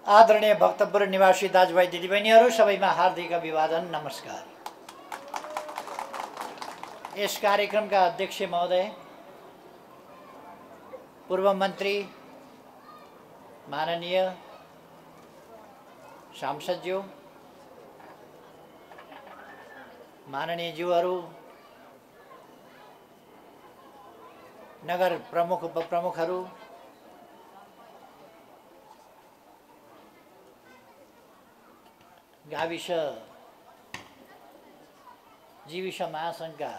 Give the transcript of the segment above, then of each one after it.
आदरणीय भक्तपुर निवासी दाजुभाइ दिदीबहिनीहरू सबैमा हार्दिक अभिवादन नमस्कार। यस कार्यक्रमका अध्यक्ष महोदय, पूर्व मन्त्री माननीय सांसदज्यू, माननीय ज्यूहरू, नगर प्रमुख उपप्रमुखहरू, गाविस जीविस महासङ्घका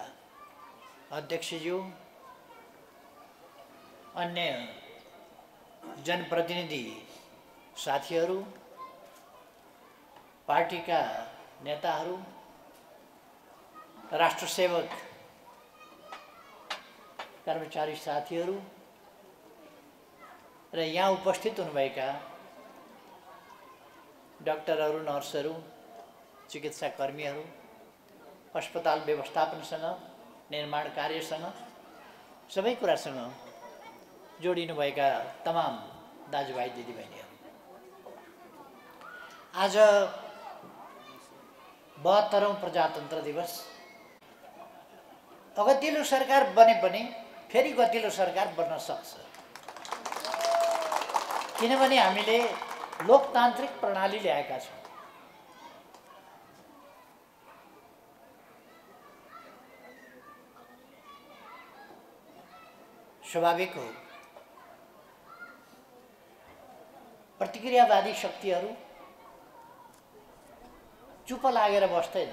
अध्यक्षज्यू, अन्य जनप्रतिनिधि साथीहरू, पार्टीका नेताहरू, राष्ट्रसेवक कर्मचारी साथीहरू र यहाँ उपस्थित हुनुभएका डाक्टरहरू, नर्सहरू, चिकित्सा कर्मीहरू, अस्पताल व्यवस्थापनसँग, निर्माण कार्यसँग, सबै कुरासँग जोडिनुभएका तमाम दाजुभाइ दिदीबहिनीहरू, आज 72औं प्रजातन्त्र दिवस। गतिलो सरकार बने पनि फेरि गतिलो सरकार बन्न सक्छ, किनभने हामीले लोकतान्त्रिक प्रणाली ल्याएका छौँ। स्वाभाविक हो, प्रतिक्रियावादी शक्तिहरू चुप लागेर बस्दैन,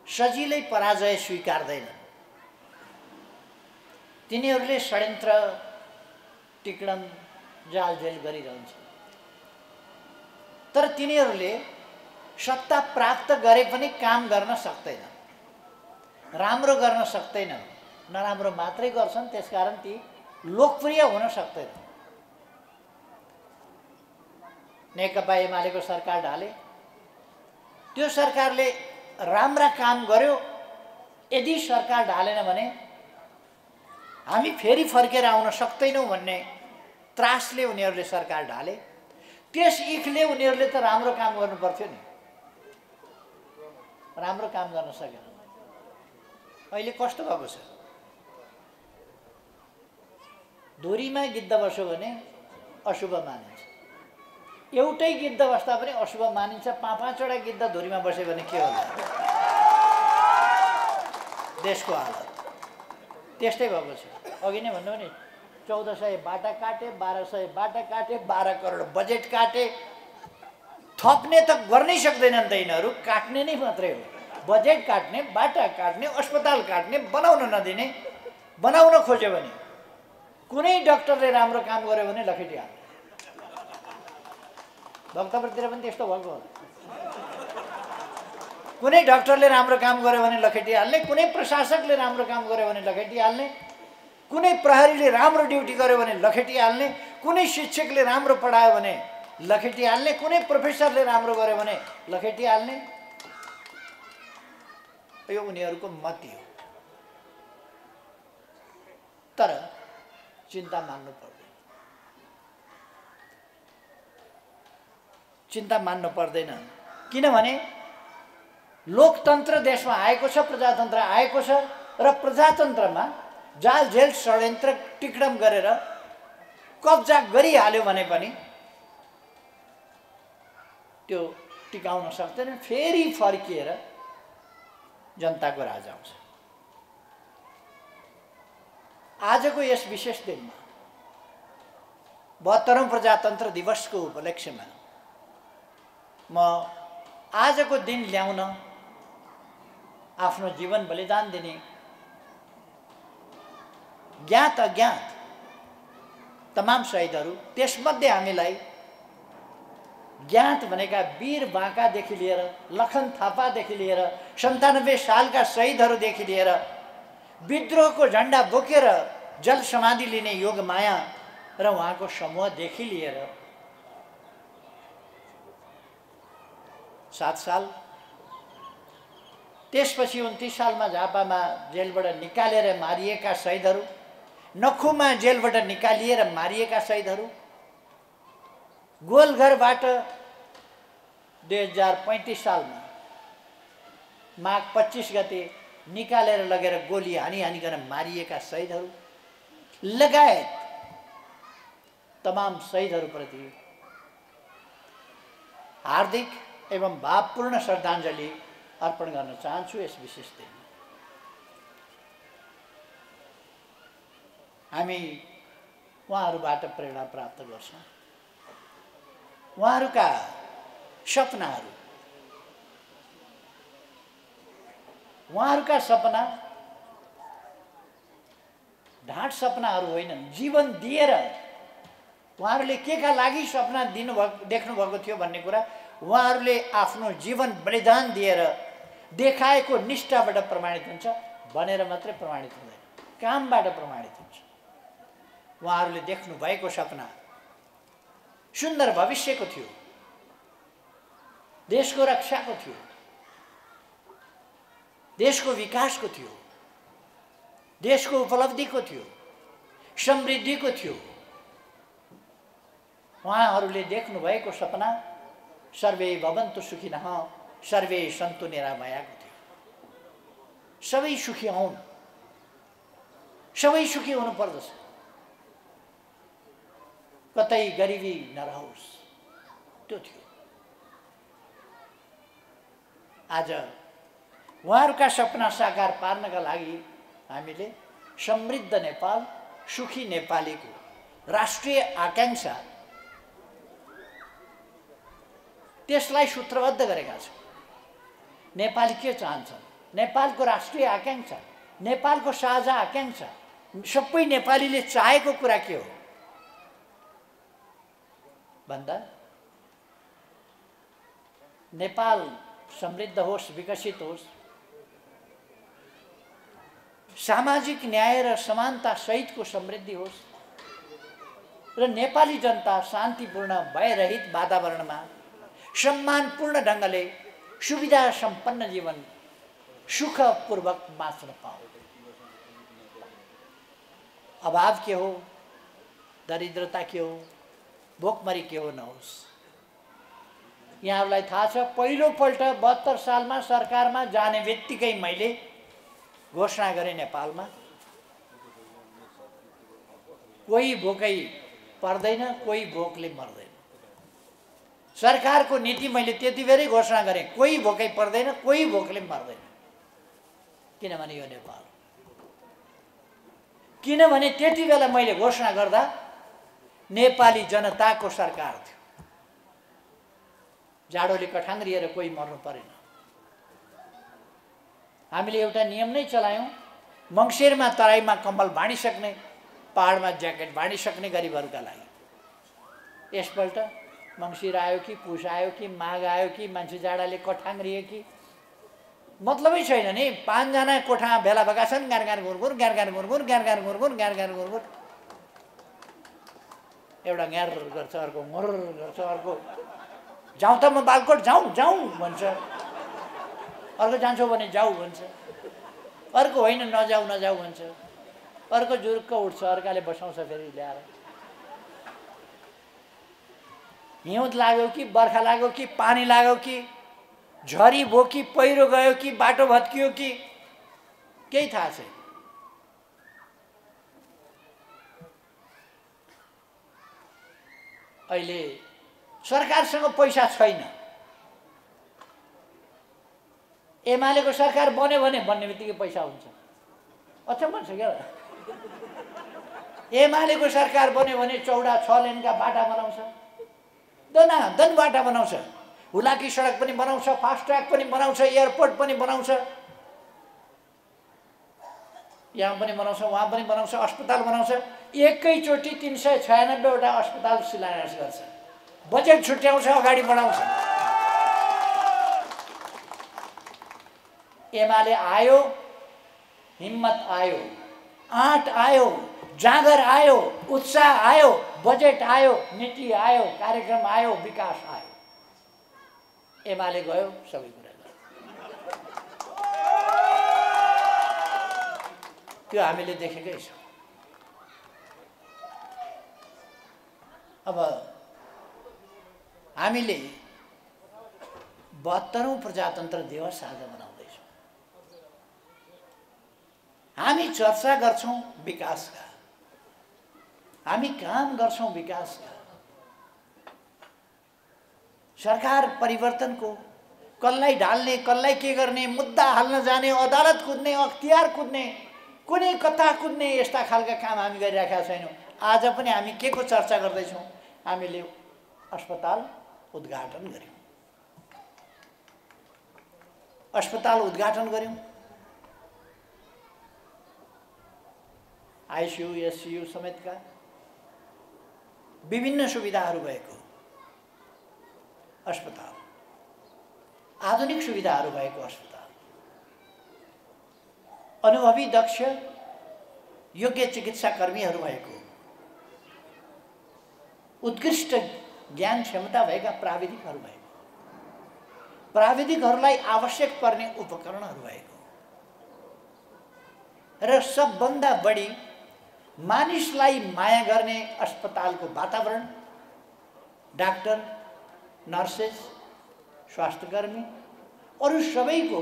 सजिलै पराजय स्वीकार्दैन। तिनीहरूले षड्यन्त्र, टिकडम, जालझेल गरिरहन्छ। तर तिनीहरूले सत्ता प्राप्त गरे पनि काम गर्न सक्दैन, राम्रो गर्न सक्दैन, नराम्रो मात्रै गर्छन्। त्यसकारण ती लोकप्रिय हुन सक्दैन। नेकपा एमालेको सरकार ढाले, त्यो सरकारले राम्रा काम गर्यो। यदि सरकार ढालेन भने हामी फेरि फर्केर आउन सक्दैनौँ भन्ने त्रासले उनीहरूले सरकार ढाले। त्यस इखले उनीहरूले त राम्रो काम गर्नु पर्थ्यो नि, राम्रो काम गर्न सकेन। अहिले कस्तो भएको छ, धुरीमा गिद्ध बस्यो भने अशुभ मानिन्छ, एउटै गिद्ध बस्दा पनि अशुभ मानिन्छ। 5-5वटा गिद्ध धुरीमा बस्यो भने के होला? देशको हालत त्यस्तै भएको छ। अघि नै भन्नु नि, 1400 बाटा काटे, 1200 बाटा काटे, 12 करोड बजेट काटे। थप्ने त गर्नै सक्दैनन् त यिनीहरू, काट्ने नै मात्रै हो। बजेट काट्ने, बाटा काट्ने, अस्पताल काट्ने, बनाउन नदिने। बनाउन खोज्यो भने कुनै डाक्टरले राम्रो काम गर्यो भने लखेटिहाल्ने। भक्तपुरतिर पनि त्यस्तो भएको हो। कुनै डाक्टरले राम्रो काम गर्यो भने लखेटिहाल्ने, कुनै प्रशासकले राम्रो काम गर्यो भने लखेटिहाल्ने, कुनै प्रहरीले राम्रो ड्युटी गर्यो भने लखेटिहाल्ने, कुनै शिक्षकले राम्रो पढायो भने लखेटिहाल्ने, कुनै प्रोफेसरले राम्रो गर्यो भने लखेटिहाल्ने। यो उनीहरूको मति हो। तर चिन्ता मान्नु पर्दैन, चिन्ता मान्नु पर्दैन। किनभने लोकतन्त्र देशमा आएको छ, प्रजातन्त्र आएको छ, र प्रजातन्त्रमा जालझेल, षड्यन्त्र, टिकडम गरेर कब्जा गरिहाल्यो भने पनि त्यो टिकाउन सक्दैन। फेरि फर्किएर जनताको राज आउँछ। आजको यस विशेष दिनमा 72औं प्रजातन्त्र दिवसको उपलक्ष्यमा म आजको दिन ल्याउन आफ्नो जीवन बलिदान दिने ज्ञात अज्ञात तमाम शहीदहरू, त्यसमध्ये हामीलाई ज्ञात भनेका वीर बाँकादेखि लिएर लखन थापादेखि लिएर 97 सालका शहीदहरूदेखि लिएर विद्रोहको झण्डा बोकेर जल समाधि लिने योगमाया र उहाँको समूहदेखि लिएर 7 साल। त्यसपछि 29 सालमा झापामा जेलबाट निकालेर मारिएका शहीदहरू, नखुमा जेलबाट निकालिएर मारिएका शहीदहरू, गोलघरबाट 2035 सालमा माघ 25 गते निकालेर लगेर गोली हानिकन मारिएका शहीदहरू लगायत तमाम शहीदहरूप्रति हार्दिक एवं भावपूर्ण श्रद्धाञ्जली अर्पण गर्न चाहन्छु। यस विशेष दिनमा हामी उहाँहरूबाट प्रेरणा प्राप्त गर्छौँ। उहाँहरूका सपनाहरू, उहाँहरूका सपना ढाँट सपनाहरू होइनन्, जीवन दिएर उहाँहरूले के का लागि सपना देख्नु भएको थियो भन्ने कुरा उहाँहरूले आफ्नो जीवन बलिदान दिएर देखाएको निष्ठाबाट प्रमाणित हुन्छ, भनेर मात्रै प्रमाणित हुँदैन, कामबाट प्रमाणित हुन्छ। उहाँहरूले देख्नु भएको सपना सुन्दर भविष्यको थियो, देशको रक्षाको थियो, देशको विकासको थियो, देशको उपलब्धिको थियो, समृद्धिको थियो। उहाँहरूले देख्नु भएको सपना सर्वे भवन्तु सुखिनः सर्वे सन्तु निरामयाको थियो। सबै सुखी हुन्, सबै सुखी हुनुपर्दछ, कतै गरिबी नरहोस्, त्यो थियो। आज उहाँहरूका सपना साकार पार्नका लागि हामीले समृद्ध नेपाल, सुखी नेपालीको राष्ट्रिय आकांक्षा त्यसलाई सूत्रबद्ध गरेका छौँ। नेपाली के चाहन्छन्? नेपालको राष्ट्रिय आकांक्षा, नेपालको साझा आकांक्षा, सबै नेपालीले चाहेको कुरा के हो भन्दा नेपाल समृद्ध होस्, विकसित होस्, सामाजिक न्याय र समानता सहितको समृद्धि होस् र नेपाली जनता शान्तिपूर्ण भयरहित वातावरणमा सम्मानपूर्ण ढङ्गले सुविधा सम्पन्न जीवन सुखपूर्वक बाँच्न पाऊ। अभाव के हो, दरिद्रता के हो, भोकमरी के हो नहोस्। यहाँहरूलाई थाहा छ, पहिलोपल्ट 72 सालमा सरकारमा जाने बित्तिकै मैले घोषणा गरेँ, नेपालमा कोही भोकै पर्दैन, कोही भोकले मर्दैन। सरकारको नीति मैले त्यति बेरै घोषणा गरेँ, कोही भोकै पर्दैन, कोही भोकले मर्दैन। किनभने यो नेपाल, किनभने त्यति बेला मैले घोषणा गर्दा नेपाली जनताको सरकार थियो। जाडोले कठाङ्ग्रिएर कोही मर्नु परेन। हामीले एउटा नियम नै चलायौँ, मङ्सिरमा तराईमा कम्बल बाँडिसक्ने, पहाडमा ज्याकेट बाँडिसक्ने गरिबहरूका लागि। यसपल्ट मङ्सिर आयो कि पुस आयो कि माघ आयो कि मान्छे जाडाले कठाङ्ग्रिए कि मतलबै छैन नि। 5 जना कोठामा भेला भएका छन्, गार गुरगुर, गार गुरगुर, गार गुरगुर, गार गुरगुर। एउटा ग्यार गर्छ, अर्को मर गर्छ, अर्को जाउँ त म बालकोट जाउँ जाउँ भन्छ, अर्को जान्छौ भने जाऊ भन्छ, अर्को होइन नजाऊ नजाऊ भन्छ, अर्को जुरुक्क उठ्छ, अर्काले बसाउँछ फेरि ल्याएर। हिउँद लाग्यो कि बर्खा लाग्यो कि पानी लाग्यो कि झरी भयो कि पहिरो गयो कि बाटो भत्कियो कि केही थाहा छैन। अहिले सरकारसँग पैसा छैन। एमालेको सरकार बन्यो भने भन्ने बित्तिकै पैसा हुन्छ। अचम्म छ क्या। एमालेको सरकार बन्यो भने चौडा 6 लेनका बाटा बनाउँछ, दन बाटा बनाउँछ, हुलाकी सडक पनि बनाउँछ, फास्ट ट्र्याक पनि बनाउँछ, एयरपोर्ट पनि बनाउँछ, यहाँ पनि बनाउँछ, वहाँ पनि बनाउँछ, अस्पताल बनाउँछ। एकैचोटि 396 वटा अस्पताल शिलान्यास गर्छ, बजेट छुट्याउँछ, अगाडि बढाउँछ। एमाले आयो, हिम्मत आयो, आँट आयो, जाँगर आयो, उत्साह आयो, बजेट आयो, नीति आयो, कार्यक्रम आयो, विकास आयो। एमाले गयो, सबै कुरा गयो। त्यो हामीले देखेकै छौँ। अब हामीले 72औं प्रजातन्त्र दिवस आज मनाउँदैछौँ। हामी चर्चा गर्छौँ विकासका, हामी काम गर्छौँ विकासका, सरकार परिवर्तनको, कसलाई ढाल्ने, कसलाई के गर्ने, मुद्दा हाल्न जाने, अदालत कुद्ने, अख्तियार कुद्ने, कुनै कता कुद्ने, यस्ता खालका काम हामी गरिरहेका छैनौँ। आज पनि हामी के को चर्चा गर्दैछौँ? हामीले अस्पताल उद्घाटन गर्यौँ, अस्पताल उद्घाटन गर्यौँ, आइसियु एससियु समेतका विभिन्न सुविधाहरू भएको अस्पताल, आधुनिक सुविधाहरू भएको अस्पताल, अनुभवी दक्ष योग्य चिकित्सा कर्मीहरू भएको, उत्कृष्ट ज्ञान क्षमता भएका प्राविधिकहरू भएको, प्राविधिकहरूलाई आवश्यक पर्ने उपकरणहरू भएको र सबभन्दा बढी मानिसलाई माया गर्ने अस्पतालको वातावरण, डाक्टर, नर्सेस, स्वास्थ्यकर्मी, अरू सबैको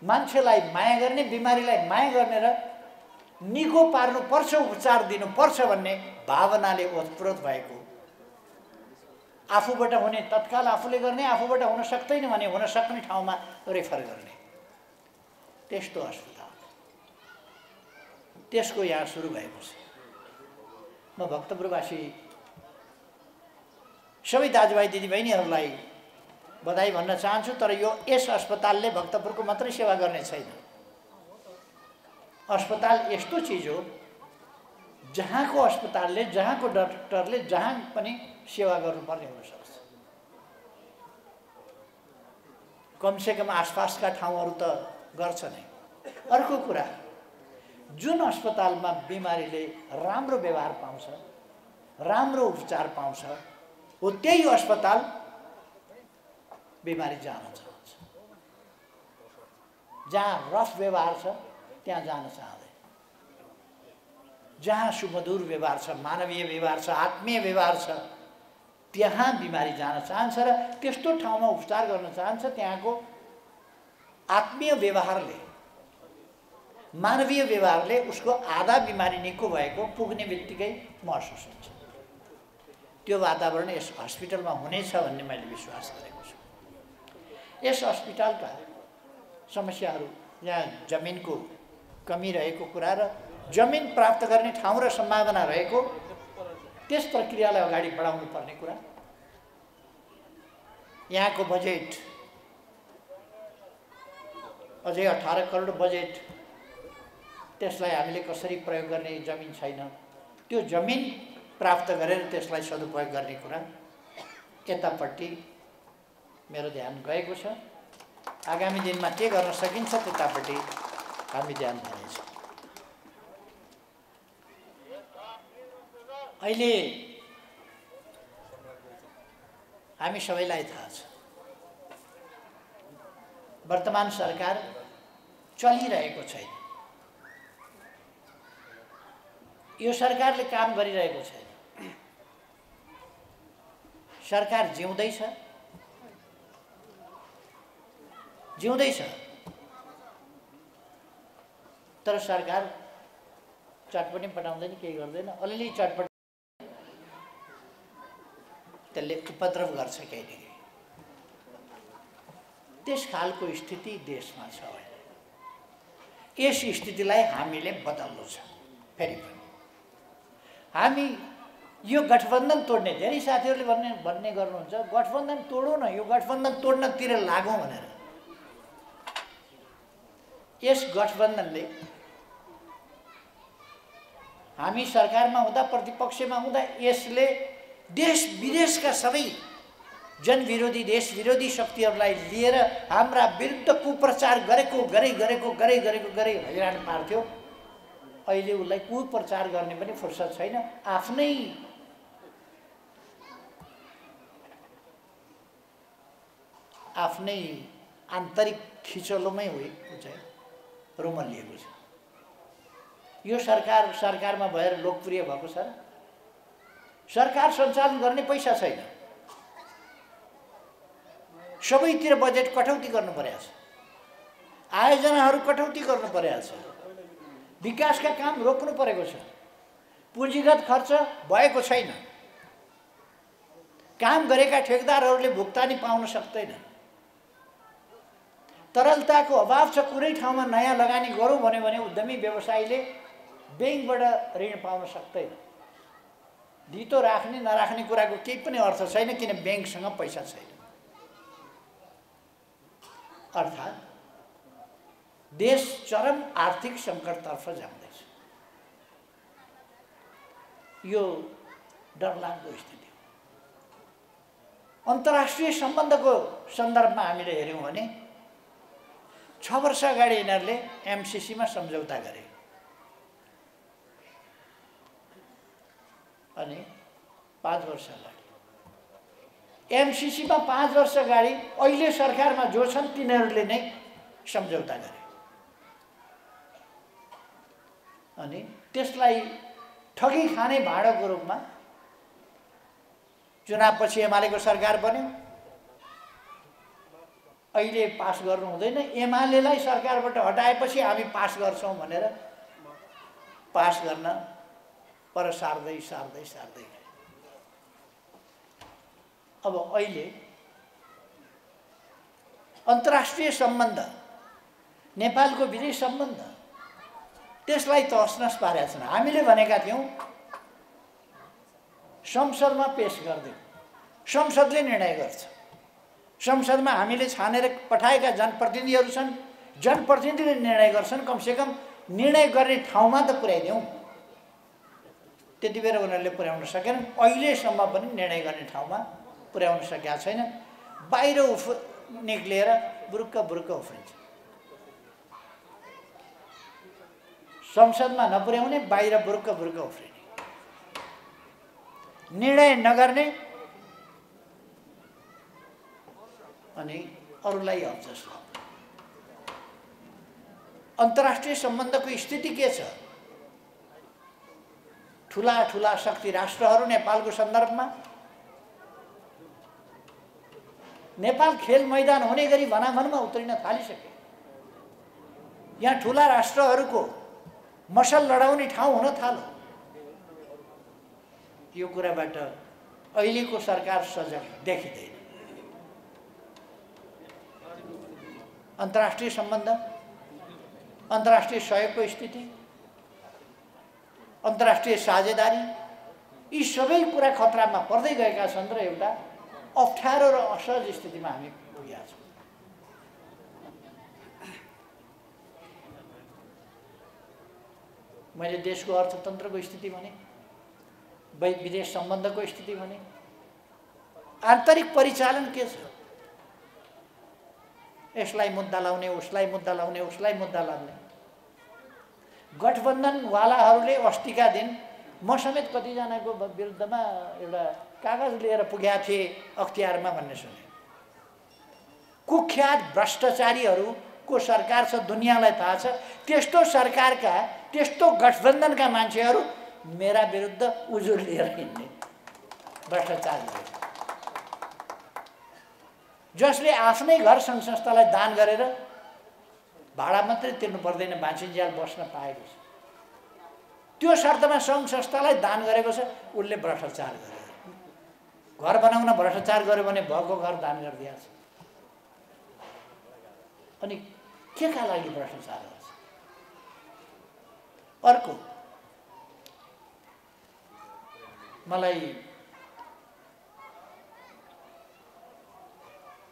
मान्छेलाई माया गर्ने, बिमारीलाई माया गर्ने र निको पार्नुपर्छ, उपचार दिनुपर्छ भन्ने भावनाले ओतप्रोत भएको, आफूबाट हुने तत्काल आफूले गर्ने, आफूबाट हुन सक्दैन भने हुन सक्ने ठाउँमा रेफर गर्ने, त्यस्तो अस्पताल, त्यसको यहाँ सुरु भएको छ। म भक्तपुरवासी सबै दाजुभाइ दिदीबहिनीहरूलाई बधाई भन्न चाहन्छु। तर यस अस्पतालले भक्तपुरको मात्रै सेवा गर्ने छैन। अस्पताल यस्तो चिज हो जहाँको अस्पतालले, जहाँको डाक्टरले जहाँ पनि सेवा गर्नुपर्ने हुनसक्छ। कमसेकम आसपासका ठाउँहरू त गर्छ नै। अर्को कुरा, जुन अस्पतालमा बिमारीले राम्रो व्यवहार पाउँछ, राम्रो उपचार पाउँछ, हो त्यही अस्पताल बिमारी जान चाहन्छ। जहाँ रफ व्यवहार छ त्यहाँ जान चाहँदैन। जहाँ सुमधुर व्यवहार छ, मानवीय व्यवहार छ, आत्मीय व्यवहार छ, त्यहाँ बिमारी जान चाहन्छ र त्यस्तो ठाउँमा उपचार गर्न चाहन्छ। त्यहाँको आत्मीय व्यवहारले, मानवीय व्यवहारले उसको आधा बिमारी निको भएको पुग्ने बित्तिकै महसुस हुन्छ। त्यो वातावरण यस हस्पिटलमा हुनेछ भन्ने मैले विश्वास गरेको छु। यस अस्पतालका समस्याहरू, यहाँ जमिनको कमी रहेको कुरा र जमिन प्राप्त गर्ने ठाउँ र सम्भावना रहेको, त्यस प्रक्रियालाई अगाडि बढाउनु पर्ने कुरा, यहाँको बजेट अझै 18 करोड बजेट, त्यसलाई हामीले कसरी प्रयोग गर्ने जमिन छैन। त्यो जमिन प्राप्त गरेर त्यसलाई सदुपयोग गर्ने कुरा, यतापट्टि मेरो ध्यान गएको छ। आगामी दिनमा के गर्न सकिन्छ त्यतापट्टि हामी ध्यान दिनेछौँ। अहिले हामी सबैलाई थाहा छ, वर्तमान सरकार चलिरहेको छैन। यो सरकारले काम गरिरहेको छैन। सरकार जिउँदैछ, तर सरकार चटपटी पटाउँदैन, केही गर्दैन। अलिअलि चटपट त्यसले उपद्रव गर्छ केही न केही। त्यस खालको स्थिति देशमा छ। यस स्थितिलाई हामीले बदल्नु छ। फेरि पनि हामी यो गठबन्धन तोड्ने, धेरै साथीहरूले भन्ने गर्नुहुन्छ गठबन्धन तोडौँ न, यो गठबन्धन तोड्नतिर लागौँ भनेर। यस गठबन्धनले हामी सरकारमा हुँदा, प्रतिपक्षमा हुँदा यसले देश विदेशका सबै जनविरोधी, देश विरोधी शक्तिहरूलाई लिएर हाम्रा विरुद्ध कुप्रचार गरे हैरान पार्थ्यो। अहिले उसलाई कुप्रचार गर्ने पनि फुर्सद छैन। आफ्नै आफ्नै आन्तरिक खिचलोमै चाहिँ रुमल्लिएको छ। यो सरकारमा भएर लोकप्रिय भएको छ। सरकार सञ्चालन गर्ने पैसा छैन, सबैतिर बजेट कटौती गर्नु परेको छ, आयोजनाहरू कटौती गर्नु परेको छ, विकासका काम रोक्नु परेको छ, पुँजीगत खर्च भएको छैन, काम गरेका ठेकदारहरूले भुक्तानी पाउन सक्दैन, तरलताको अभाव छ। कुनै ठाउँमा नयाँ लगानी गरौँ भन्यो भने उद्यमी व्यवसायीले ब्याङ्कबाट ऋण पाउन सक्दैन। धितो राख्ने नराख्ने कुराको केही पनि अर्थ छैन, किन ब्याङ्कसँग पैसा छैन। अर्थात् देश चरम आर्थिक सङ्कटतर्फ जाँदैछ। यो डरलाग्दो स्थिति हो। अन्तर्राष्ट्रिय सम्बन्धको सन्दर्भमा हामीले हेऱ्यौँ भने 6 वर्ष अगाडि यिनीहरूले एमसिसीमा सम्झौता गरे अनि 5 वर्ष अगाडि एमसिसीमा 5 वर्ष अगाडि अहिले सरकारमा जो छन् तिनीहरूले नै सम्झौता गरे अनि त्यसलाई ठगी खाने भाँडोको रूपमा चुनावपछि एमालेको सरकार बन्यो। अहिले पास गर्नु हुँदैन, एमालेलाई सरकारबाट हटाएपछि हामी पास गर्छौँ भनेर पास गर्न पर सार्दै सार्दै सार्दै गए। अब अहिले अन्तर्राष्ट्रिय सम्बन्ध, नेपालको विदेश सम्बन्ध, त्यसलाई तहसनस पारेका छन्। हामीले भनेका थियौँ संसदमा पेश गरिदिउँ, संसदले निर्णय गर्छ। संसदमा हामीले छानेर पठाएका जनप्रतिनिधिहरू छन्, जनप्रतिनिधिले निर्णय गर्छन्। कमसेकम निर्णय गर्ने ठाउँमा त पुर्याइदिउँ। त्यति बेला उनीहरूले पुर्याउन सकेनन्, अहिलेसम्म पनि निर्णय गर्ने ठाउँमा पुर्याउन सकेका छैन। बाहिर निक्लिएर बुरुक्क बुरुक्क उफ्रिन्छ। संसदमा नपुर्याउने, बाहिर बुरुक्क बुरुक्क उफ्रिने, निर्णय नगर्ने अनि अरूलाई अब्जस लाग्ने। अन्तर्राष्ट्रिय सम्बन्धको स्थिति के छ? ठुला ठुला शक्ति राष्ट्रहरू नेपालको सन्दर्भमा नेपाल खेल मैदान हुने गरी भनाभनमा उत्रिन थालिसके। यहाँ ठुला राष्ट्रहरूको मसल लडाउने ठाउँ हुन थाल्यो। यो कुराबाट अहिलेको सरकार सजग देखिँदैन। अन्तर्राष्ट्रिय सम्बन्ध, अन्तर्राष्ट्रिय सहयोगको स्थिति, अन्तर्राष्ट्रिय साझेदारी, यी सबै कुरा खतरामा पर्दै गएका छन् र एउटा अप्ठ्यारो र असहज स्थितिमा हामी पुगेका छौँ। मैले देशको अर्थतन्त्रको स्थिति भने, विदेश सम्बन्धको स्थिति भने, आन्तरिक परिचालन के छ? यसलाई मुद्दा लाउने, उसलाई मुद्दा लाउने, उसलाई मुद्दा लाउने। गठबन्धनवालाहरूले अस्तिका दिन म समेत कतिजनाको विरुद्धमा एउटा कागज लिएर पुगेका थिए अख्तियारमा भन्ने सुने। कुख्यात भ्रष्टाचारीहरूको सरकार छ, दुनियाँलाई थाहा छ। त्यस्तो सरकारका, त्यस्तो गठबन्धनका मान्छेहरू मेरा विरुद्ध उजुर लिएर हिँड्ने भ्रष्टाचारी, जसले आफ्नै घर सङ्घ संस्थालाई दान गरेर भाडा मात्रै तिर्नु पर्दैन, बाँचिन्जेल बस्न पाएको छ। त्यो शर्तमा सङ्घ संस्थालाई दान गरेको छ, उसले भ्रष्टाचार गर्यो। घर बनाउन भ्रष्टाचार गर्यो भने भएको घर दान गरिदिएको छ। अनि के का लागि भ्रष्टाचार गर्छ? अर्को, मलाई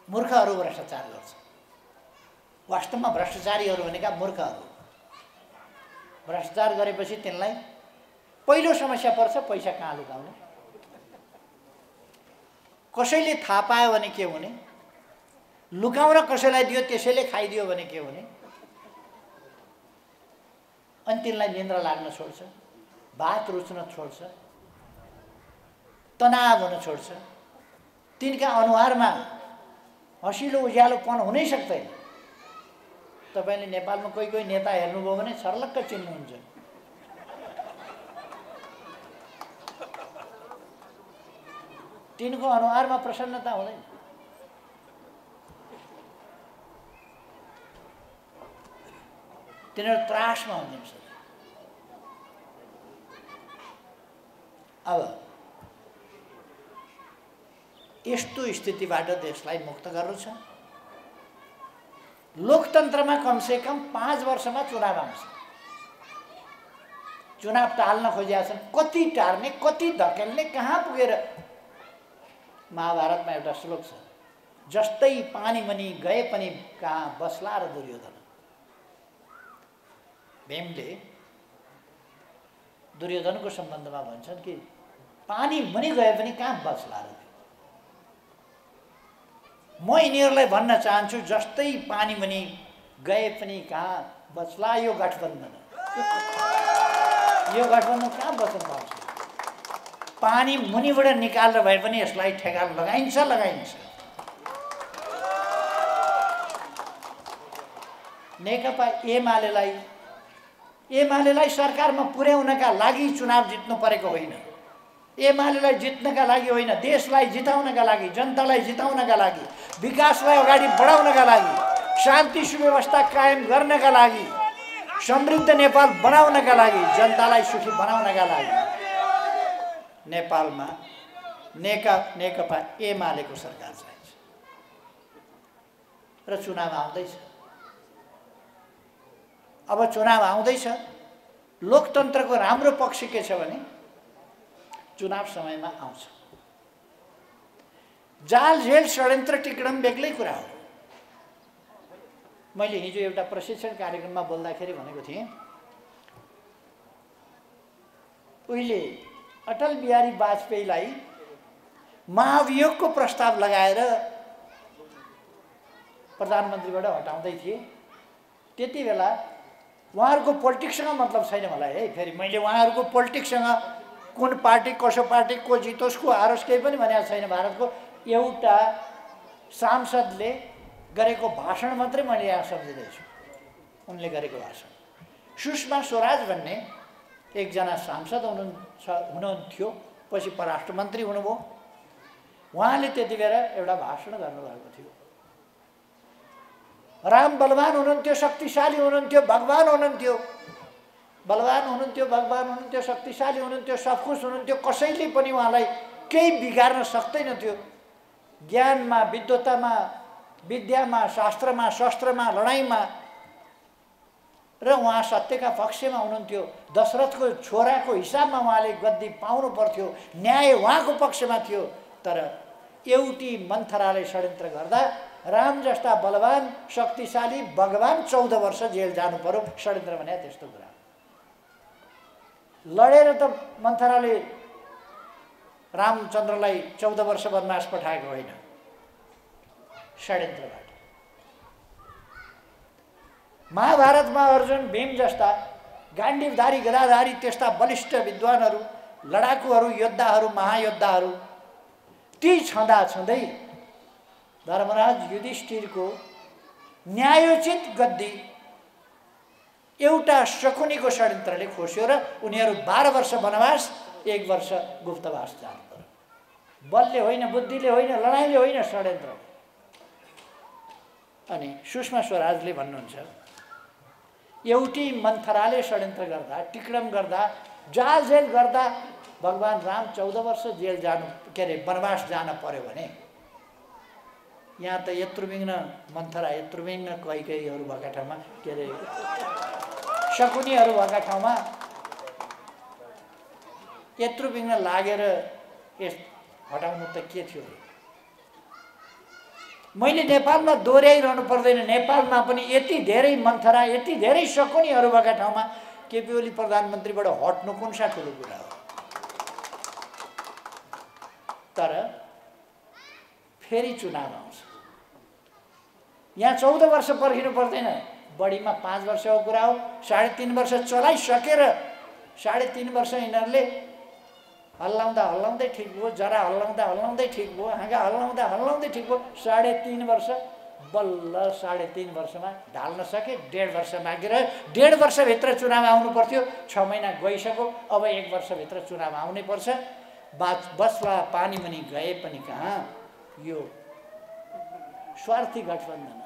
मूर्खहरू भ्रष्टाचार गर्छ। वास्तवमा भ्रष्टाचारीहरू भनेका मूर्खहरू। भ्रष्टाचार गरेपछि तिनलाई पहिलो समस्या पर्छ पैसा कहाँ लुकाउने। कसैले थाहा पायो भने के हुने, लुकाउन कसैलाई दियो त्यसैले खाइदियो भने के हुने। अनि तिनलाई निन्द्रा लाग्न छोड्छ, भात रुच्न छोड्छ, तनाव हुन छोड्छ। तिनका अनुहारमा हँसिलो उज्यालोपन हुनै सक्दैन। तपाईले नेपालमा कोही कोही नेता हेर्नुभयो भने छर्लक्क चिन्नुहुन्छ। तिनको अनुहारमा प्रसन्नता हुँदैन। तिनीहरू त्रासमा हुनुहुन्छ। अब यस्तो स्थितिबाट देशलाई मुक्त गर्नु छ। लोकतन्त्रमा कमसेकम 5 वर्षमा चुनाव आउँछ। चुनाव टाल्न खोजिया छन्, कति टार्ने, कति धकेल्ने, कहाँ पुगेर। महाभारतमा एउटा श्लोक छ, जस्तै पानी मुनि गए पनि कहाँ बस्ला र दुर्योधन। भीमले दुर्योधनको सम्बन्धमा भन्छन् कि पानी मुनि गए पनि कहाँ बस्ला र। म यिनीहरूलाई भन्न चाहन्छु, जस्तै पानी मुनि गए पनि कहाँ बस्ला यो गठबन्धन। यो गठबन्धन कहाँ बस्न पाउँछ? पानी मुनिबाट निकालेर भए पनि यसलाई ठेगान लगाइन्छ। नेकपा एमालेलाई सरकारमा पुर्याउनका लागि चुनाव जित्नु परेको होइन। एमालेलाई जित्नका लागि होइन, देशलाई जिताउनका लागि, जनतालाई जिताउनका लागि, विकासलाई अगाडि बढाउनका लागि, शान्ति सुव्यवस्था कायम गर्नका लागि, समृद्ध नेपाल बनाउनका लागि, जनतालाई सुखी बनाउनका लागि नेपालमा नेकपा एमालेको सरकार चाहिन्छ। र चुनाव आउँदैछ। अब चुनाव आउँदैछ। लोकतन्त्रको राम्रो पक्ष के छ भने चुनाव समयमा आउँछ। जाल झेल षड्यन्त्र टिक्णम बेग्लै कुरा हो। मैले हिजो एउटा प्रशिक्षण कार्यक्रममा बोल्दाखेरि भनेको थिएँ, उहिले अटल बिहारी वाजपेयीलाई महाभियोगको प्रस्ताव लगाएर प्रधानमन्त्रीबाट हटाउँदै थिए। त्यति बेला उहाँहरूको पोलिटिक्ससँग मतलब छैन मलाई है। फेरि मैले उहाँहरूको पोलिटिक्ससँग कुन पार्टी कसो पार्टी को जितोस् को हारोस् केही पनि भनेको छैन। भारतको एउटा सांसदले गरेको भाषण मात्रै मैले यहाँ सम्झिँदैछु। उनले गरेको भाषण। सुषमा स्वराज भन्ने एकजना सांसद हुनुहुन्थ्यो, पछि परराष्ट्र मन्त्री हुनुभयो। उहाँले त्यति बेला एउटा भाषण गर्नुभएको थियो। राम बलवान हुनुहुन्थ्यो, शक्तिशाली हुनुहुन्थ्यो, भगवान हुनुहुन्थ्यो। बलवान हुनुहुन्थ्यो, भगवान हुनुहुन्थ्यो, शक्तिशाली हुनुहुन्थ्यो, सबकुछ हुनुहुन्थ्यो। कसैले पनि उहाँलाई केही बिगार्न सक्दैनथ्यो। ज्ञानमा, विद्वतामा, विद्यामा, शास्त्रमा, शस्त्रमा, लडाइँमा। र उहाँ सत्यका पक्षमा हुनुहुन्थ्यो। दशरथको छोराको हिसाबमा उहाँले गद्दी पाउनु पर्थ्यो। न्याय उहाँको पक्षमा थियो। तर एउटी मन्थराले षड्यन्त्र गर्दा राम जस्ता बलवान शक्तिशाली भगवान 14 वर्ष जेल जानु पर्यो। षड्यन्त्र भने त्यस्तो कुरा। लडेर त मन्थराले रामचन्द्रलाई 14 वर्ष वनवास पठाएको होइन, षड्यन्त्रबाट। महाभारतमा अर्जुन भीम जस्ता गाण्डीवधारी गदाधारी त्यस्ता बलिष्ठ विद्वानहरू, लडाकुहरू, योद्धाहरू, महायोद्धाहरू ती छँदै धर्मराज युधिष्ठिरको न्यायोचित गद्दी एउटा शकुनीको षड्यन्त्रले खोस्यो र उनीहरू 12 वर्ष वनवास, 1 वर्ष गुप्तवास जानु पर्यो। बलले होइन, बुद्धिले होइन, लडाइँले होइन, षड्यन्त्र। अनि सुषमा स्वराजले भन्नुहुन्छ, एउटी मन्थराले षड्यन्त्र गर्दा, टिक्णम गर्दा, जाल जेल गर्दा भगवान राम 14 वर्ष जेल जानु वनवास जान पर्यो भने यहाँ त यत्रुविघ्न मन्थरा, यत्रुविघ्न कैकेयीहरू भएका ठाउँमा शकुनीहरू भएका ठाउँमा यत्रुविघ्न लागेर यस हटाउनु त के थियो। मैले नेपालमा दोहोऱ्याइरहनु पर्दैन। नेपालमा पनि यति धेरै मन्थरा, यति धेरै शकुनीहरू भएका ठाउँमा केपी ओली प्रधानमन्त्रीबाट हट्नु कुन सा ठुलो कुरा हो। तर फेरि चुनाव आउँछ। यहाँ 14 वर्ष पर्खिनु पर्दैन, बढीमा 5 वर्षको कुरा हो। 3.5 वर्ष चलाइसकेर 3.5 वर्ष यिनीहरूले हल्लाउँदा हल्लाउँदै ठिक भयो, जरा हल्लाउँदा हल्लाउँदै ठिक भयो, हाँगा हल्लाउँदा हल्लाउँदै ठिक भयो। 3.5 वर्ष बल्ल 3.5 वर्षमा ढाल्न सके। 1.5 वर्ष बाँकी रह्यो। 1.5 वर्षभित्र चुनाव आउनु पर्थ्यो। 6 महिना गइसक्यो। अब 1 वर्षभित्र चुनाव आउनै पर्छ। बस्ला पानी मुनि गए पनि कहाँ, यो स्वार्थी गठबन्धन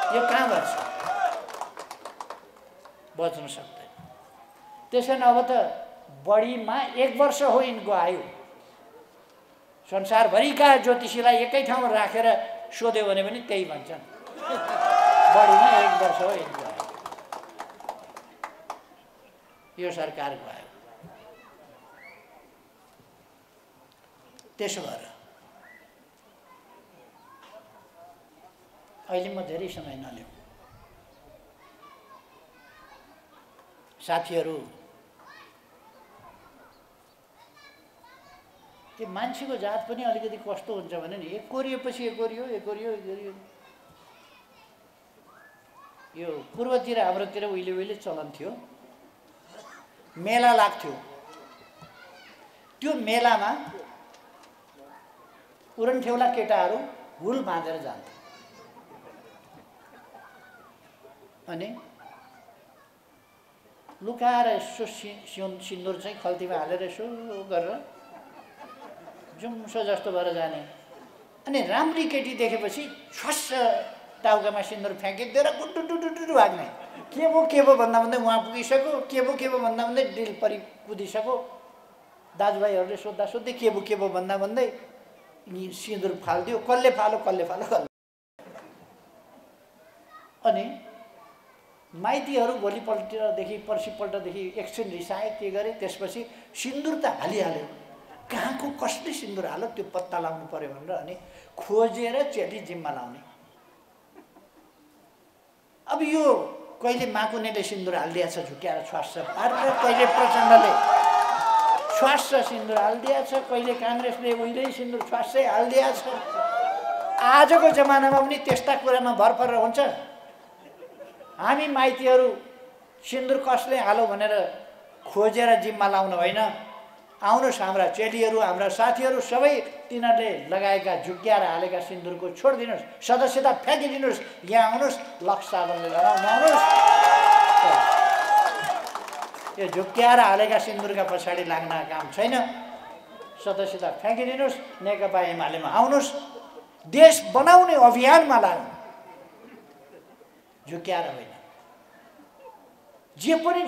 यो कहाँ बच्छ? बच्न सक्दैन। त्यसैले अब त बढीमा 1 वर्ष हो यिनको आयु। संसारभरिका ज्योतिषीलाई एकै ठाउँमा राखेर सोध्यो भने पनि त्यही भन्छन्, बढीमा 1 वर्ष हो यिनको आयु। यो सरकारको आयु। त्यसो भएर अहिले म धेरै समय नलिउँ। साथीहरू, त्यो मान्छेको जात पनि अलिकति कस्तो हुन्छ भने नि, एक कोरिएपछि एक कोरियो, एक कोरियो, एक कोरियो। यो पूर्वतिर हाम्रोतिर उहिले उहिले चलन थियो, मेला लाग्थ्यो। त्यो मेलामा उरनठेउला केटाहरू हुल बाँधेर जान्थे। अनि लुकाएर यसो सिन्दुर चाहिँ खल्तीमा हालेर यसो गरेर जुम्सो जस्तो भएर जाने। अनि राम्री केटी देखेपछि छ्वास्स टाउकामा सिन्दुर फ्याँकिदिएर गुड्डु भाग्ने। के भयो भन्दा भन्दै उहाँ पुगिसक्यो। के भयो भन्दा भन्दै डिल परि कुदिसक्यो। दाजुभाइहरूले सोद्धा सोध्दै के भयो भन्दा भन्दै सिन्दुर फालिदियो। कसले फालो। अनि माइतीहरू भोलिपल्टदेखि पर्सिपल्टदेखि एकछिन रिसाए, के गरे। त्यसपछि सिन्दुर त हालिहाल्यो, कहाँको कसले सिन्दुर हाल्यो त्यो पत्ता लगाउनु पर्यो भनेर अनि खोजेर चेली जिम्मा लाउने। अब यो कहिले माकुनेले सिन्दुर हालिदिएछ झुक्याएर छ्वास्छ पारेर, कहिले प्रचण्डले छ्वास्छ सिन्दुर हालिदिएछ, कहिले काङ्ग्रेसले उहिले सिन्दुर छ्वास्सै हालिदिएछ। आजको जमानामा पनि त्यस्ता कुरामा भर परेर हुन्छ। हामी माइतीहरू सिन्दुर कसले हालो भनेर खोजेर जिम्मा लाउनु होइन। आउनुहोस् हाम्रा चेलीहरू, हाम्रा साथीहरू सबै तिनीहरूले लगाएका झुक्क्याएर हालेका सिन्दुरको छोडिदिनुहोस्, सदस्यता फ्याँकिदिनुहोस्। यहाँ आउनुहोस्, लक्स साबलले लगाउनु आउनुहोस्। यो झुक्क्याएर हालेका सिन्दुरका पछाडि लाग्न काम छैन। सदस्यता फ्याँकिदिनुहोस्, नेकपा एमालेमा आउनुहोस्, देश बनाउने अभियानमा लाग्नु, झुक्क्याएर होइन। जे पनि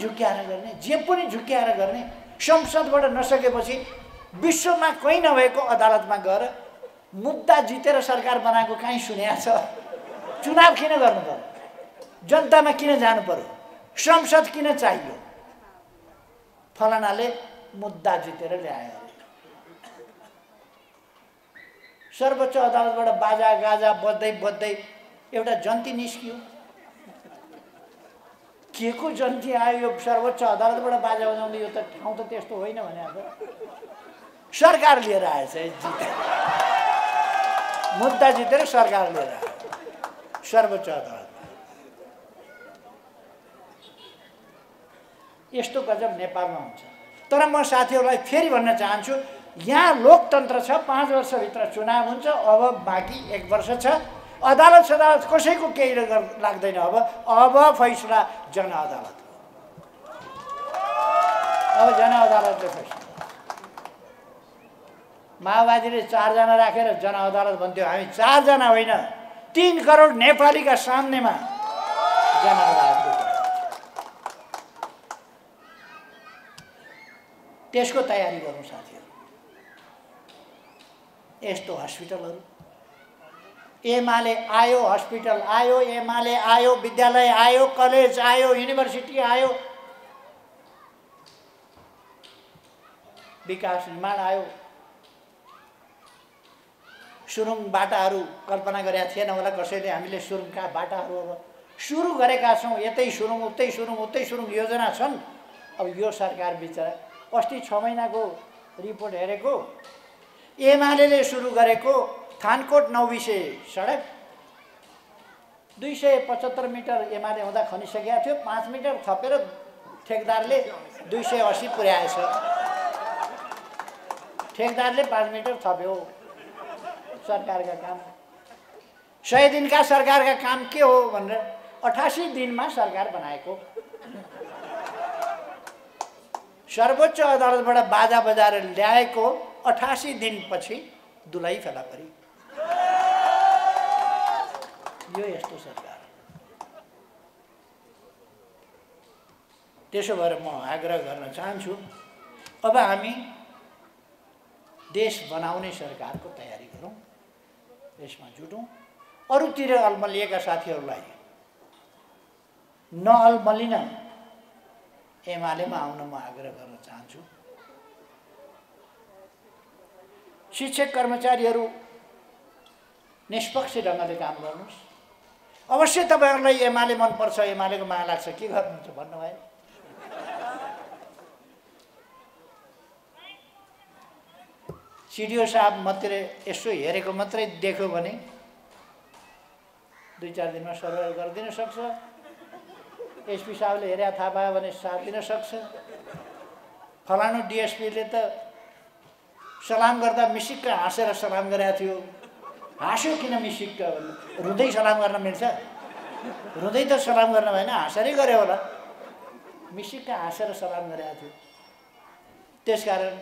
झुक्क्याएर गर्ने। संसदबाट नसकेपछि विश्वमा कहीँ नभएको अदालतमा गएर मुद्दा जितेर सरकार बनाएको कहीँ सुनेको छ? चुनाव किन गर्नु पर्यो? जनतामा किन जानु पर्यो? संसद किन चाहियो? फलानाले मुद्दा जितेर ल्यायो। सर्वोच्च अदालतबाट बाजा गाजा बज्दै एउटा जन्ती निस्कियो। के को जन्ती आयो? यो सर्वोच्च अदालतबाट बाजा बजाउँदै यो त ठाउँ त त्यस्तो होइन भने अब सरकार लिएर आएछ। मुद्दा जितेर सरकार लिएर आयो सर्वोच्च अदालत। यस्तो गजब नेपालमा हुन्छ। तर म साथीहरूलाई फेरि भन्न चाहन्छु, यहाँ लोकतन्त्र छ। 5 वर्षभित्र चुनाव हुन्छ। अब बाँकी 1 वर्ष छ। अदालत कसैको केही लाग्दैन। अब फैसला जनअदालत। अब जनअदालतले फैसला। माओवादीले 4 जना राखेर जनअदालत भन्थ्यो। हामी 4 जना होइन, 3 करोड नेपालीका सामनेमा जनअदालत। त्यसको तयारी गरौँ साथीहरू। यस्तो हस्पिटलहरू, एमाले आयो, हस्पिटल आयो, एमाले आयो, विद्यालय आयो, कलेज आयो, युनिभर्सिटी आयो, विकास निर्माण आयो। सुरुङ बाटाहरू कल्पना गरेका थिएन होला कसैले। हामीले सुरुङका बाटाहरू अब सुरु गरेका छौँ। यतै सुरुङ उतै सुरुङ योजना छन्। अब यो सरकार बिचरा अस्ति 6 महिनाको रिपोर्ट हेरेको, एमाले सुरु गरेको थानकोट नौबिसे सडक 275 मिटर एमाले हुँदा खनिसकेका थियो। 5 मिटर थपेर ठेकदारले 280 पुर्याएछ। ठेकदारले 5 मिटर थप्यो। सरकारका काम 100 दिनका सरकारका काम के हो भनेर 88 दिनमा सरकार बनाएको। सर्वोच्च अदालतबाट बाजा बजाएर ल्याएको 88 दिनपछि दुलाई फेला परी। यो यस्तो सरकार। त्यसो भएर म आग्रह गर्न चाहन्छु, अब हामी देश बनाउने सरकारको तयारी गरौँ, यसमा जुटौँ। अरूतिर अल्मलिएका साथीहरूलाई नअल्मलिन एमालेमा आउन म आग्रह गर्न चाहन्छु। शिक्षक कर्मचारीहरू निष्पक्ष ढङ्गले काम गर्नुहोस्। अवश्य तपाईँहरूलाई एमाले मनपर्छ, एमालेको माया लाग्छ, के गर्नुहुन्छ भन्नुभयो। सिडिओ साहब मात्रै यसो हेरेको मात्रै देख्यो भने 2-4 दिनमा सर्भर गरिदिन सक्छ। एसपी साहबले हेरेर थाहा पायो भने साथ दिन सक्छ। फलानु डिएसपीले त सलाम गर्दा मिसिक्क हाँसेर सलाम गरेको थियो। हाँस्यो किन मिसिक्क? रुँदै सलाम गर्न मिल्छ? रुँदै त सलाम गर्न भएन, हाँसेरै गऱ्यो होला। मिसिक्क हाँसेर सलाम गरेको थियो। त्यसकारण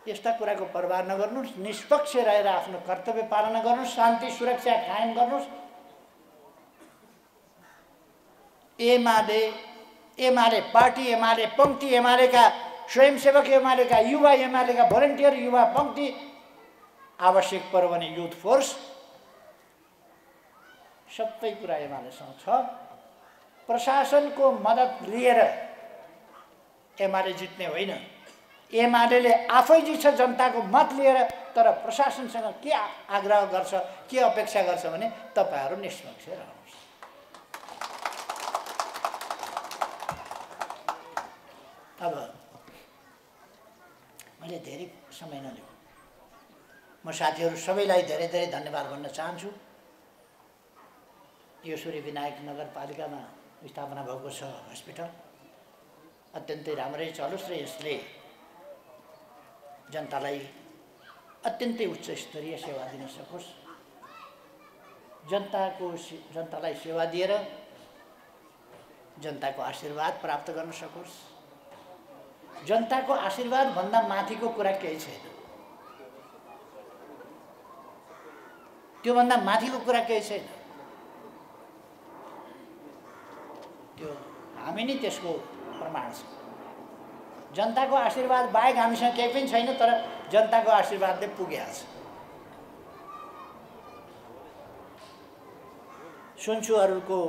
यस्ता कुराको परवाह नगर्नुहोस्, निष्पक्ष रहेर आफ्नो कर्तव्य पालना गर्नुहोस्, शान्ति सुरक्षा कायम गर्नुहोस्। एमाले पार्टी, एमाले पङ्क्ति, एमालेका स्वयंसेवक, एमालेका युवा, एमालेका भोलिन्टियर युवा पङ्क्ति, आवश्यक पर्यो भने युथ फोर्स, सबै कुरा एमालेसँग छ। प्रशासनको मद्दत लिएर एमाले जित्ने होइन, एमाले आफै जित्छ जनताको मत लिएर। तर प्रशासनसँग के आग्रह गर्छ, के अपेक्षा गर्छ भने तपाईँहरू निष्पक्ष रहनुहोस्। अब मैले धेरै समय नलिउँ, म साथीहरू सबैलाई धेरै धेरै धन्यवाद भन्न चाहन्छु। यो सूर्यविनायक नगरपालिकामा स्थापना भएको छ हस्पिटल, अत्यन्तै राम्रै चलोस् र यसले जनतालाई अत्यन्तै उच्च स्तरीय सेवा दिन सकोस्। जनतालाई सेवा दिएर जनताको आशीर्वाद प्राप्त गर्न सकोस्। जनताको आशीर्वाद भन्दा माथिको कुरा केही छैन। त्यो भन्दा माथिको कुरा केही छैन। त्यो हामी नै त्यसको प्रमाण छ। जनताको आशीर्वाद बाहेक हामीसँग केही पनि छैन, तर जनताको आशीर्वादले पुगेको छ। सुन्छु अरूको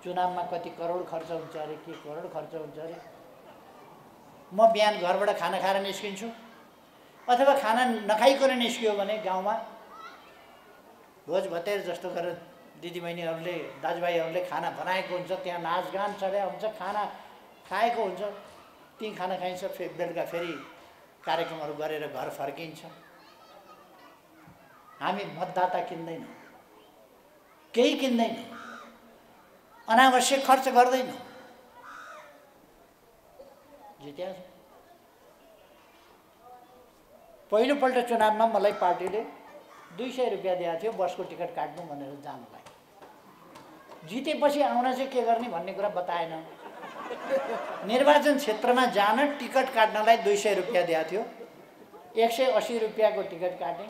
चुनावमा कति करोड खर्च हुन्छ अरे, के करोड खर्च हुन्छ अरे। म बिहान घरबाट खाना खाएर निस्किन्छु, अथवा खाना नखाइकन निस्कियो भने गाउँमा भोज भतेर जस्तो गरेर दिदीबहिनीहरूले, दाजुभाइहरूले खाना बनाएको हुन्छ, त्यहाँ नाचगान चढाएको हुन्छ, खाना खाएको हुन्छ। ती खाना खाइन्छ, बेलुका फेरि कार्यक्रमहरू गरेर घर फर्किन्छ। हामी मतदाता किन्दैनौँ, केही किन्दैनौँ, अनावश्यक खर्च गर्दैनौँ। जित्या पहिलोपल्ट चुनावमा मलाई पार्टीले 200 रुपियाँ दिएको थियो बसको टिकट काट्नु भनेर जानुलाई। जितेपछि आउन चाहिँ के गर्ने भन्ने कुरा बताएन। निर्वाचन क्षेत्रमा जान टिकट काट्नलाई 200 रुपियाँ दिएको थियो। 180 रुपियाँको टिकट काटेँ।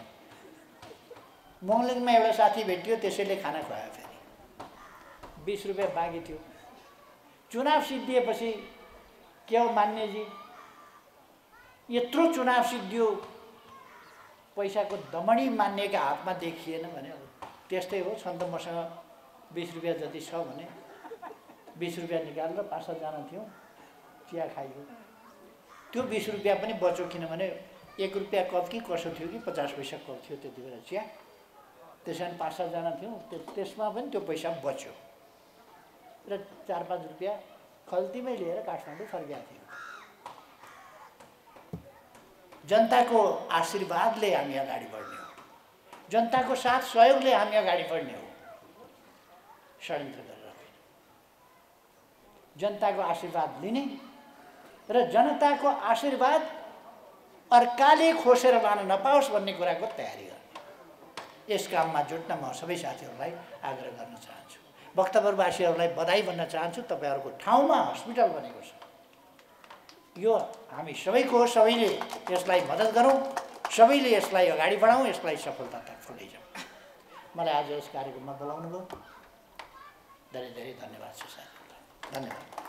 मोङलिङमा एउटा साथी भेटियो, त्यसैले खाना खुवायो। फेरि 20 रुपियाँ बाँकी थियो। चुनाव सिद्धिएपछि के हो मान्यजी, यत्रो चुनाव सिद्धियो, पैसाको दमडी मान्यका हातमा देखिएन भने त्यस्तै हो। छन् त मसँग 20 रुपियाँ जति छ भने 20 रुपियाँ निकालेर 5-7 जना थियौँ, चिया खाइयो। त्यो 20 रुपियाँ पनि बच्यो, किनभने 1 रुपियाँ कप कि कसो थियो कि 50 पैसा कप थियो त्यति बेला चिया। त्यसै कारण 5-7 जना थियौँ, त्यसमा पनि त्यो पैसा बच्यो र 4-5 रुपियाँ खल्तीमै लिएर काठमाडौँ फर्किएको थियो। जनताको आशीर्वादले हामी अगाडि बढ्ने हो, जनताको साथ सहयोगले हामी अगाडि बढ्ने हो, षड्यन्त्र गरेर होइन। जनताको आशीर्वाद लिने र जनताको आशीर्वाद अर्काले खोसेर लान नपाओस् भन्ने कुराको तयारी गर्ने। यस काममा जुट्न म सबै साथीहरूलाई आग्रह गर्न चाहन्छु। भक्तपुरवासीहरूलाई बधाई भन्न चाहन्छु। तपाईँहरूको ठाउँमा हस्पिटल बनेको छ, यो हामी सबैको हो। सबैले यसलाई मद्दत गरौँ, सबैले यसलाई अगाडि बढाउँ, यसलाई सफलतातर्फ लैजाउँ। मलाई आज यस कार्यक्रममा बोलाउनु भयो, धेरै धेरै धन्यवाद छ साथीहरूलाई। धन्यवाद।